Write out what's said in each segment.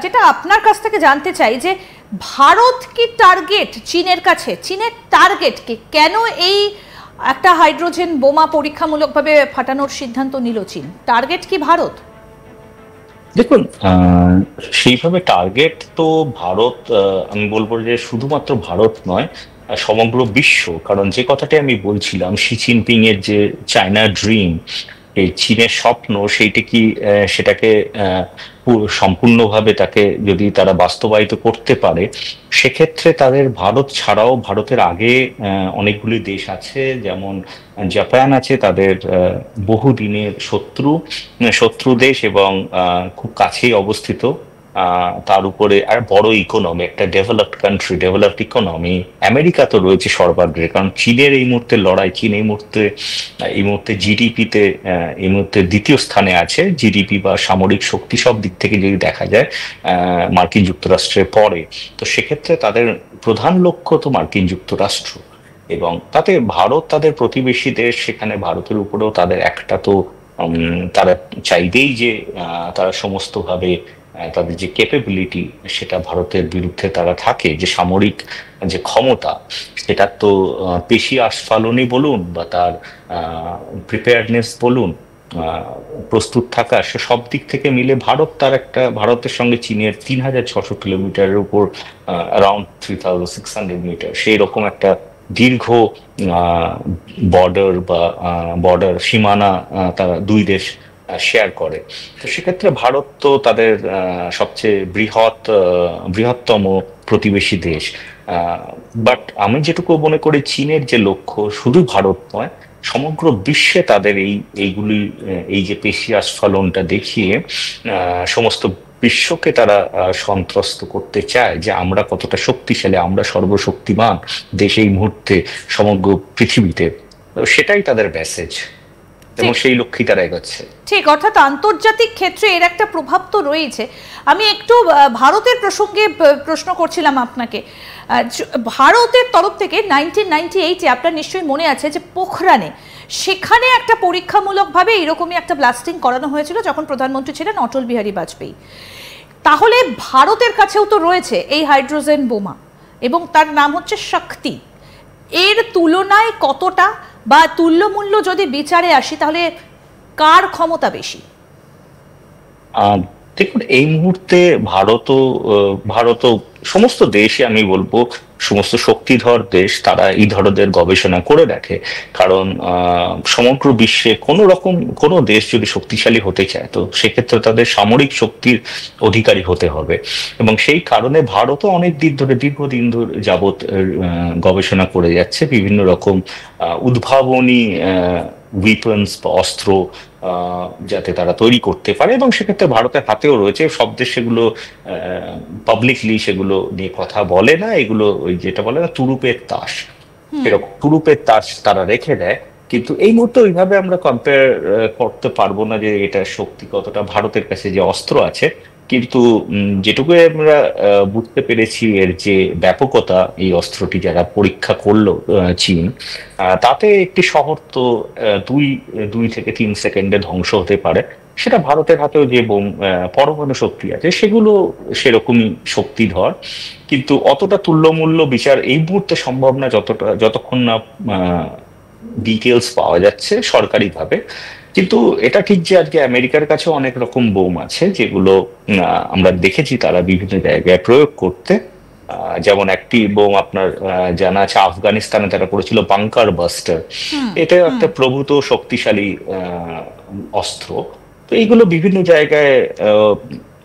যেটা আপনার কাছ থেকে জানতে চাই যে ভারত কি টার্গেট চীনের কাছে, চীনের টার্গেট কি, কেন এই একটা হাইড্রোজেন বোমা পরীক্ষামূলকভাবে ফাটানোর সিদ্ধান্ত নিল চীন? টার্গেট কি ভারত? দেখুন, সেইভাবে টার্গেট তো ভারত, আমি বলবো যে শুধুমাত্র ভারত নয়, সমগ্র বিশ্ব। কারণ যে কথাটি আমি বলছিলাম, শি জিনপিং এর যে চায়না ড্রিম, এই চীনের স্বপ্ন, সেইটা কি সেটাকে সম্পূর্ণভাবে তাকে যদি তারা বাস্তবায়িত করতে পারে, সেক্ষেত্রে তাদের ভারত ছাড়াও ভারতের আগে অনেকগুলি দেশ আছে, যেমন জাপান আছে, তাদের বহুদিনের শত্রু দেশ এবং খুব কাছেই অবস্থিত। তার উপরে আর বড় ইকোনমি, একটা ডেভেলপড ইকোনমি আমেরিকা তো রয়েছে সর্বাগ্রে। কারণ চীনের এই মুহূর্তে লড়াই, চীন এই মুহূর্তে জিডিপিতে এই মুহূর্তে দ্বিতীয় স্থানে আছে, জিডিপি বা সামরিক শক্তি সব দিক থেকে যদি দেখা যায় মার্কিন যুক্তরাষ্ট্রের পরে। তো সেক্ষেত্রে তাদের প্রধান লক্ষ্য তো মার্কিন যুক্তরাষ্ট্র, এবং তাতে ভারত তাদের প্রতিবেশী দেশ, সেখানে ভারতের উপরেও তাদের একটা তো তারা চাইবেই যে তারা সমস্তভাবে তাদের যে ক্যাপাবিলিটি, সেটা ভারতের বিরুদ্ধে তারা থাকে, যে সামরিক যে ক্ষমতা, সেটা তো পেশি আস্ফালনই বলুন বা তার প্রিপেয়ারনেস বলুন, প্রস্তুত থাকা, সে সব দিক থেকে মিলে ভারতের সঙ্গে চীনের 3600 কিলোমিটারের উপর, অ্যারাউন্ড 3600 মিটার, সেই রকম একটা দীর্ঘ বর্ডার সীমানা তারা দুই দেশ শেয়ার করে। তো সেক্ষেত্রে ভারত তো তাদের সবচেয়ে বৃহত্তম প্রতিবেশী দেশ। বাট আমি যেটুকু মনে করি, চীনের যে লক্ষ্য শুধু ভারত নয়, সমগ্র বিশ্বে তাদের এই যে পেশি আস্ফালনটা দেখিয়ে সমস্ত বিশ্বকে তারা সন্ত্রস্ত করতে চায় যে আমরা কতটা শক্তিশালী, আমরা সর্বশক্তিমান দেশ এই মুহূর্তে সমগ্র পৃথিবীতে। তো সেটাই তাদের মেসেজ, এবং সেই লক্ষ্যেই তারা এগোচ্ছে। ঠিক, অর্থাৎ আন্তর্জাতিক ক্ষেত্রে এর একটা প্রভাব তো রয়েছে। আমি একটু ভারতের প্রসঙ্গে প্রশ্ন করছিলাম আপনাকে। ভারতের তরফ থেকে 1998-এ আপনার নিশ্চয়ই মনে আছে যে পোখরানে, সেখানে একটা পরীক্ষামূলকভাবে এরকমই একটা ব্লাস্টিং করানো হয়েছিল যখন প্রধানমন্ত্রী ছিলেন অটল বিহারী বাজপেয়ী। তাহলে ভারতের কাছেও তো রয়েছে এই হাইড্রোজেন বোমা, এবং তার নাম হচ্ছে শক্তি। এর তুলনায় কতটা, বা তুল্যমূল্য যদি বিচারে আসি, তাহলে কার ক্ষমতা বেশি? দেখুন, এই মুহূর্তে ভারতও সমস্ত দেশই, আমি বলবো সমস্ত শক্তিধর দেশ, তারা এই ধরনের গবেষণা করে দেখে। কারণ সমগ্র বিশ্বে কোনো দেশ যদি শক্তিশালী হতে চায়, তো সেক্ষেত্রে তাদের সামরিক শক্তির অধিকারী হতে হবে। এবং সেই কারণে ভারতও দীর্ঘদিন ধরে যাবৎ গবেষণা করে যাচ্ছে বিভিন্ন রকম উদ্ভাবনী উইপন্স বা অস্ত্র যাতে তারা তৈরি করতে পারে। এবং সেক্ষেত্রে ভারতের হাতেও রয়েছে। সব দেশ সেগুলো পাবলিকলি সেগুলো নিয়ে কথা বলে না, এগুলো ওই যেটা বলে না তুরুপের তাস, এরকম তুরুপের তাস তারা রেখে দেয়। কিন্তু এই মুহূর্তে ওইভাবে আমরা কম্পেয়ার করতে পারবো না যে এটা শক্তি কতটা, ভারতের কাছে যে অস্ত্র আছে। কিন্তু যেটুকু আমরা বুঝতে পেরেছি, এর যে ব্যাপকতা, এই অস্ত্রটি যারা পরীক্ষা করলো চীন, তাতে একটি শহর তো 2 থেকে 3 সেকেন্ডে ধ্বংস হতে পারে। সেটা ভারতের হাতেও যে পরমাণু শক্তি আছে, সেগুলো সেরকমই শক্তিধর। কিন্তু অতটা তুল্যমূল্য বিচার এই মুহূর্তে সম্ভব না, যতক্ষণ না ডিটেলস পাওয়া যাচ্ছে সরকারিভাবে। কিন্তু এটা ঠিক যে আজকে আমেরিকার কাছে অনেক রকম বোম আছে, যেগুলো আমরা দেখেছি তারা বিভিন্ন জায়গায় প্রয়োগ করতে। যেমন একটি বোম আপনার জানা আছে, আফগানিস্তানে তারা করেছিল বাংকার বাস্টার। এটা একটা প্রভূত শক্তিশালী অস্ত্র। তো এইগুলো বিভিন্ন জায়গায়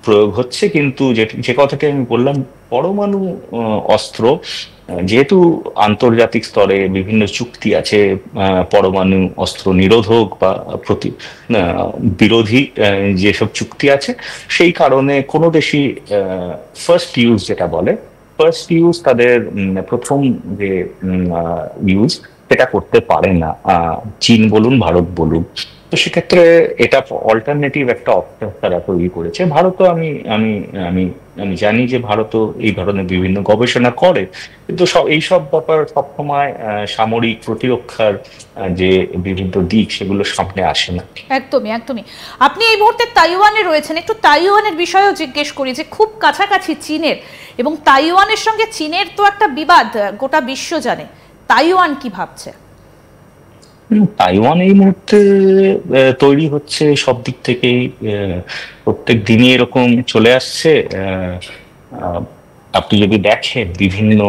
প্রয়োগ হচ্ছে। কিন্তু যে কথাটি আমি বললাম, পরমাণু অস্ত্র, যেহেতু আন্তর্জাতিক স্তরে বিভিন্ন চুক্তি আছে পরমাণু অস্ত্র নিরোধক বা বিরোধী যেসব চুক্তি আছে, সেই কারণে কোনো দেশই ফার্স্ট ইউজ তাদের প্রথম যে ইউজ, সেটা করতে পারে না, চীন বলুন ভারত বলুন। তো সেক্ষেত্রে এটা অল্টারনেটিভ একটা অপশন তারা তৈরি করেছে। ভারতও আমি আমি আমি আমি জানি যে ভারতও এই ধরনের বিভিন্ন গবেষণা করে, কিন্তু এইসব ব্যাপার সবসময় সামরিক প্রতিরক্ষার যে বিভিন্ন দিক সেগুলো সামনে আসে না। একদমই একদমই। আপনি এই মুহূর্তে তাইওয়ানে রয়েছেন, একটু তাইওয়ানের বিষয়েও জিজ্ঞেস করি যে খুব কাছাকাছি চীনের, এবং তাইওয়ানের সঙ্গে চীনের তো একটা বিবাদ গোটা বিশ্ব জানে, তাইওয়ান কি ভাবছে? তাইওয়ান এই মুহূর্তে তৈরি হচ্ছে সব দিক থেকেই, প্রত্যেক দিনই এরকম চলে আসছে। আহ, আপনি যদি দেখেন বিভিন্ন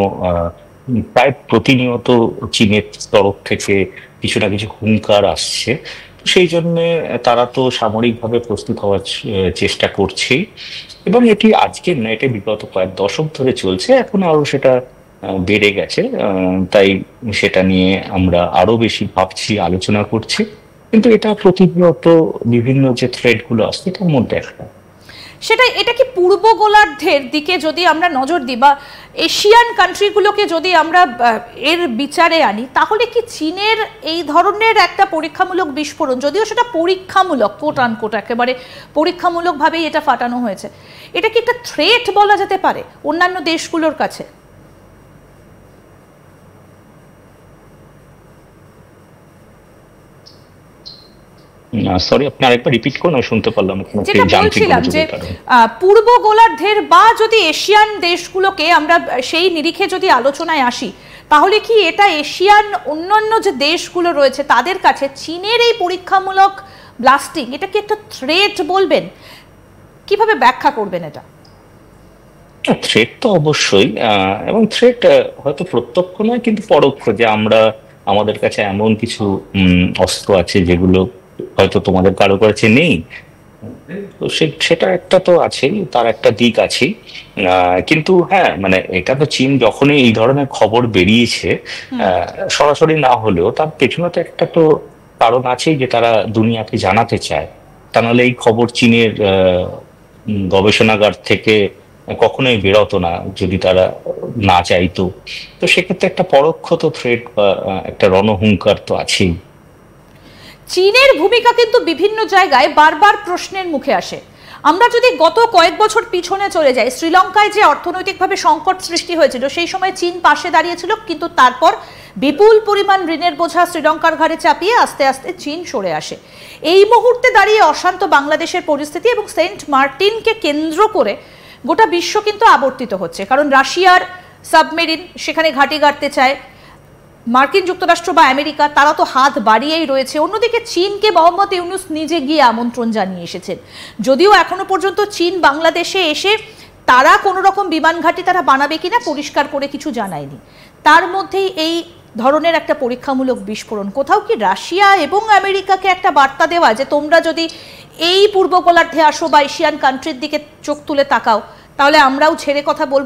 প্রায় প্রতিনিয়ত চীনের তরফ থেকে কিছু না কিছু হুঙ্কার আসছে। তো সেই জন্য তারা তো সামরিকভাবে প্রস্তুত হওয়ার চেষ্টা করছেই, এবং এটি আজকের না, এটা বিগত কয়েক দশক ধরে চলছে, এখন আরো সেটা বেড়ে গেছে। তাই সেটা নিয়ে আমরা আরো বেশি ভাবছি, আলোচনা করছি, কিন্তু এটা প্রতিনিয়ত বিভিন্ন যে থ্রেড গুলো আসছে এটার মধ্যে একটা। সেটাই, এটা কি পূর্ব গোলার্ধের দিকে যদি আমরা নজর দিই বা এশিয়ান কান্ট্রিগুলোকে যদি আমরা এর বিচারে আনি, তাহলে কি চীনের এই ধরনের একটা পরীক্ষামূলক বিস্ফোরণ, যদিও সেটা পরীক্ষামূলক, কোট আনকোট একেবারে পরীক্ষামূলকভাবেই এটা ফাটানো হয়েছে, এটা কি একটা থ্রেট বলা যেতে পারে অন্যান্য দেশগুলোর কাছে? সরি, আপনি আরেকবার রিপিট করুন, আমি শুনতে পারলাম না, কোনো যেটা যান্ত্রিক বলছিলাম যে গোলযোগের কারণে। পূর্ব গোলার্ধের বা যদি এশিয়ান দেশগুলোকে আমরা সেই নিরিখে যদি আলোচনায় আসি, তাহলে কি এটা এশিয়ান অন্যান্য যে দেশগুলো রয়েছে তাদের কাছে চীনের এই পরীক্ষামূলক ব্লাস্টিং, এটা কি একটা থ্রেট বলবেন? কিভাবে ব্যাখ্যা করবেন এটা? থ্রেট তো অবশ্যই, এবং থ্রেট হয়তো প্রত্যক্ষ নয় কিন্তু পরোক্ষ, যে আমরা আমাদের কাছে এমন কিছু অস্ত্র আছে যেগুলো হয়তো তোমাদের কারো কাছে নেই। তো সেটা একটা তো আছেই, তার একটা দিক আছে। কিন্তু হ্যাঁ, মানে এটা তো চীন যখনই এই ধরনের খবর বেরিয়েছে, সরাসরি না হলেও তার পেছনে তো একটা তো কারণ আছেই, যে তারা দুনিয়াকে জানাতে চায়। তা নাহলে এই খবর চীনের গবেষণাগার থেকে কখনোই বেরোতো না যদি তারা না চাইতো। তো সেক্ষেত্রে একটা পরোক্ষ তো থ্রেট বা একটা রণহুঙ্কার তো আছেই। চীনের ভূমিকা কিন্তু বিভিন্ন জায়গায় বারবার প্রশ্নের মুখে আসে। আমরা যদি গত কয়েক বছর পিছনে চলে যাই, শ্রীলঙ্কায় যে অর্থনৈতিকভাবে সংকট সৃষ্টি হয়েছিল সেই সময় চীন পাশে দাঁড়িয়েছিল, কিন্তু তারপর বিপুল পরিমাণ ঋণের বোঝা শ্রীলঙ্কার ঘাড়ে চাপিয়ে আস্তে আস্তে চীন সরে আসে। এই মুহূর্তে দাঁড়িয়ে অশান্ত বাংলাদেশের পরিস্থিতি এবং সেন্ট মার্টিনকে কেন্দ্র করে গোটা বিশ্ব কিন্তু আবর্তিত হচ্ছে, কারণ রাশিয়ার সাবমেরিন সেখানে ঘাঁটি গাড়তে চায়, মার্কিন যুক্তরাষ্ট্র বা আমেরিকা তারা তো হাত বাড়িয়েই রয়েছে। অন্যদিকে চীনকে মোহাম্মদ ইউনূস নিজে গিয়ে আমন্ত্রণ জানিয়ে এসেছেন, যদিও এখনো পর্যন্ত চীন বাংলাদেশে এসে তারা কোনো রকম বিমান ঘাঁটি তারা বানাবে কিনা পরিষ্কার করে কিছু জানায়নি। তার মধ্যেই এই ধরনের একটা পরীক্ষামূলক বিস্ফোরণ, কোথাও কি রাশিয়া এবং আমেরিকাকে একটা বার্তা দেওয়া যে তোমরা যদি এই পূর্ব গোলার্ধে আসো বা এশিয়ান কান্ট্রির দিকে চোখ তুলে তাকাও, তাহলে আমরাও ছেড়ে কথা বলবো